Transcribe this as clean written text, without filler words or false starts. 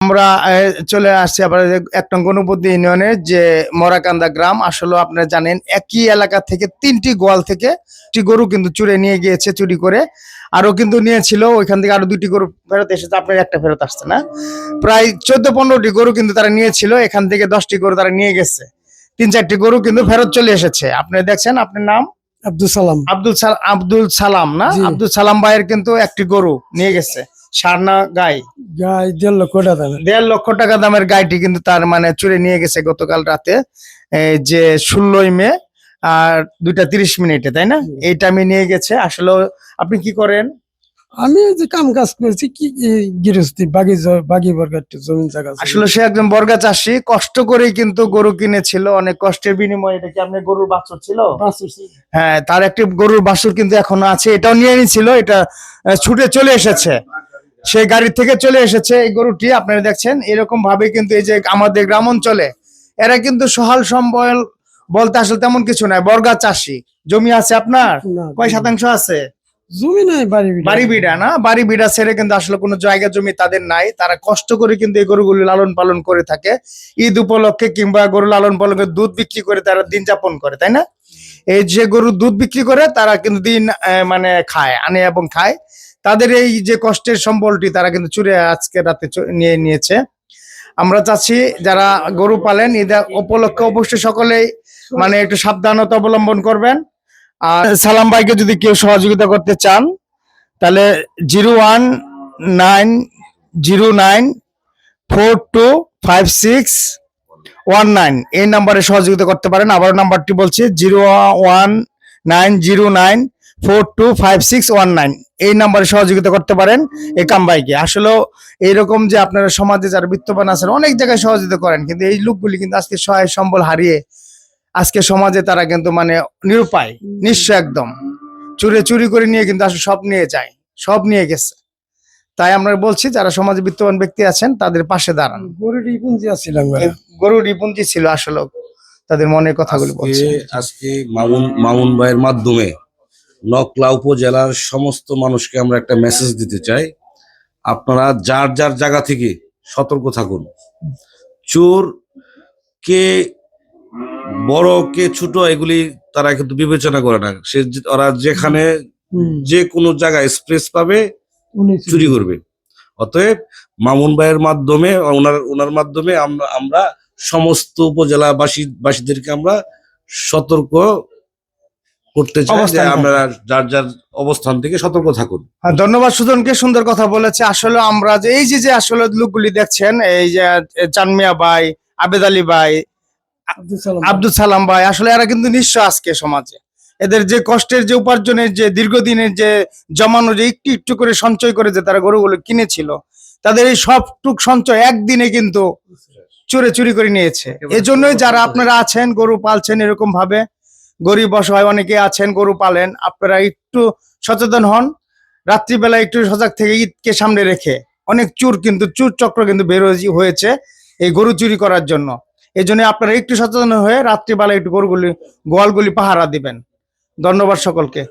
আমরা চলে আসছি আবার ১ নং গণপতি ইউনিয়নের যে মরাকান্দা গ্রাম। আসলে আপনারা জানেন একই এলাকা থেকে ৩টি গোয়াল থেকে একটি গরু কিন্তু চুরে নিয়ে গিয়েছে চুরি করে। আরো কিন্তু নিয়েছিল, ওইখান থেকে আরো ২টি গরু ফেরত এসেছে, আপনার একটা ফেরত আসছে না। প্রায় ১৪-১৫টি গরু কিন্তু তারা নিয়েছিল, এখান থেকে 10টি গরু তারা নিয়ে গেছে। ৩-৪টি গরু কিন্তু ফেরত চলে এসেছে। আপনি দেখছেন, আপনার নাম আব্দুল সালাম। আব্দুল সালাম না? আব্দুল সালাম ভাইয়ের কিন্তু একটি গরু নিয়ে গেছে, সারনা গাই। গাই ১.৫ লক্ষ টাকা দামের। ১.৫ লক্ষ টাকা দামের গাইটি কিন্তু তার মানে চুরে নিয়ে গেছে গতকাল রাতে, যে ১৬ই মে আর ২টা ৩০ মিনিটে, তাই না? এই টাইমে নিয়ে গেছে। আসলে আপনি কি করেন? আমি যে কাম কাজ করছি কি গৃহস্থী বাগি বর্গার জমিন জায়গা আছে। আসলে সে একজন বর্গা চাষী, কষ্ট করেই কিন্তু গরু কিনেছিল, অনেক কষ্টের বিনিময়ে। এটা কি আপনার গরুর বাছুর ছিল? হ্যাঁ, তার একটি গরুর বাছুর কিন্তু এখনো আছে, এটাও নিয়ে নিয়েছিল। এটা ছুটে চলে এসেছে, সেই গাড়ি থেকে চলে এসেছে এই গরুটি। আপনারা দেখছেন এরকম ভাবে কিন্তু এই যে আমাদের গ্রাম অঞ্চলে এরা কিন্তু সহাল সম্বল বলতে আসলে তেমন কিছু নাই। বর্গা চাষী, জমি আছে আপনার? কয় শতাংশ আছে? জমি নাই, বাড়ি বিড়া না, বাড়ি বিড়া ছেড়ে কিন্তু আসলে কোনো জায়গা জমি তাদের নাই। তারা কষ্ট করে কিন্তু এই গরুগুলি লালন পালন করে থাকে। ঈদ উপলক্ষে কিংবা গরু লালন পালন দুধ বিক্রি করে তারা দিন যাপন করে, তাই না? এই যে গরুর দুধ বিক্রি করে তারা কিন্তু দিন মানে খায়, আনে এবং খায়। তাদের এই যে কষ্টের সম্বলটি তারা কিন্তু চুরে আজকে রাতে নিয়ে নিয়েছে। আমরা চাচ্ছি যারা গরু পালেন ঈদ উপলক্ষে অবশ্যই সকলেই মানে একটু সাবধানতা অবলম্বন করবেন। আর সালাম ভাইকে যদি কেউ সহযোগিতা করতে চান তাহলে 01909425619 এই নাম্বারে সহযোগিতা করতে পারেন। আবার নাম্বারটি বলছি 01909425619 এই নাম্বারে সহযোগিতা করতে পারেন একাম ভাইকে। আসলে এইরকম যে আপনারা সমাজে যারা বিত্তবান আছেন অনেক জায়গায় সহযোগিতা করেন, কিন্তু এই লোকগুলি কিন্তু আজকে সহায় সম্বল হারিয়ে আজকে সমাজে তারা কিন্তু মানে নিরুপায়, নিঃস্ব একদম। চুরি করে নিয়ে কিন্তু আসলে সব নিয়ে যায়, সব নিয়ে গেছে। তাই আমরা বলছি যারা সমাজে বিত্তবান ব্যক্তি আছেন তাদের পাশে দাঁড়ান। গরুর রিপুঞ্জি ছিল আসলে, তাদের মনের কথাগুলো বলছে। আজকে মামুন ভাইয়ের মাধ্যমে নকলা উপজেলার সমস্ত মানুষকে আমরা একটা মেসেজ দিতে চাই, আপনারা যার যার জায়গা থেকে সতর্ক থাকুন। চোর কে বড় কে ছোট এগুলি তারা কিন্তু বিবেচনা করে না। ওরা যেখানে যে কোনো জায়গায় স্পেস পাবে চুরি করবে। অতএব মামুন ভাইয়ের মাধ্যমে ওনার মাধ্যমে আমরা সমস্ত উপজেলাবাসীদেরকে আমরা সতর্ক করতে চাই যে আপনারা যার যার অবস্থান থেকে সতর্ক থাকুন। ধন্যবাদ সুজনকে, সুন্দর কথা বলেছে। আসলে আমরা যে এই যে আসলে লোকগুলি দেখছেন, এই যে চানমিয়া ভাই, আবেদ আলী ভাই, আব্দুল সালাম ভাই, আসলে এরা কিন্তু নিঃস্ব আজকে সমাজে। এদের যে কষ্টের যে উপার্জনের যে দীর্ঘদিনের যে জমানো যে একটু একটু করে সঞ্চয় করে যে তারা গরুগুলো কিনেছিল, তাদের এই সবটুক সঞ্চয় একদিনে কিন্তু চুরি করে নিয়েছে। এজন্যই যারা আপনারা আছেন গরু পালছেন এরকম ভাবে, গরিব অসহায় অনেকে আছেন গরু পালেন, আপনারা একটু সচেতন হন। রাত্রিবেলা একটু সজাগ থেকে ঈদকে সামনে রেখে অনেক চোর চক্র কিন্তু বের হয়েছে এই গরু চুরি করার জন্য। এই জন্য আপনারা একটু সচেতন হয়ে রাত্রিবেলা একটু গোয়ালগুলি পাহারা দিবেন। ধন্যবাদ সকলকে।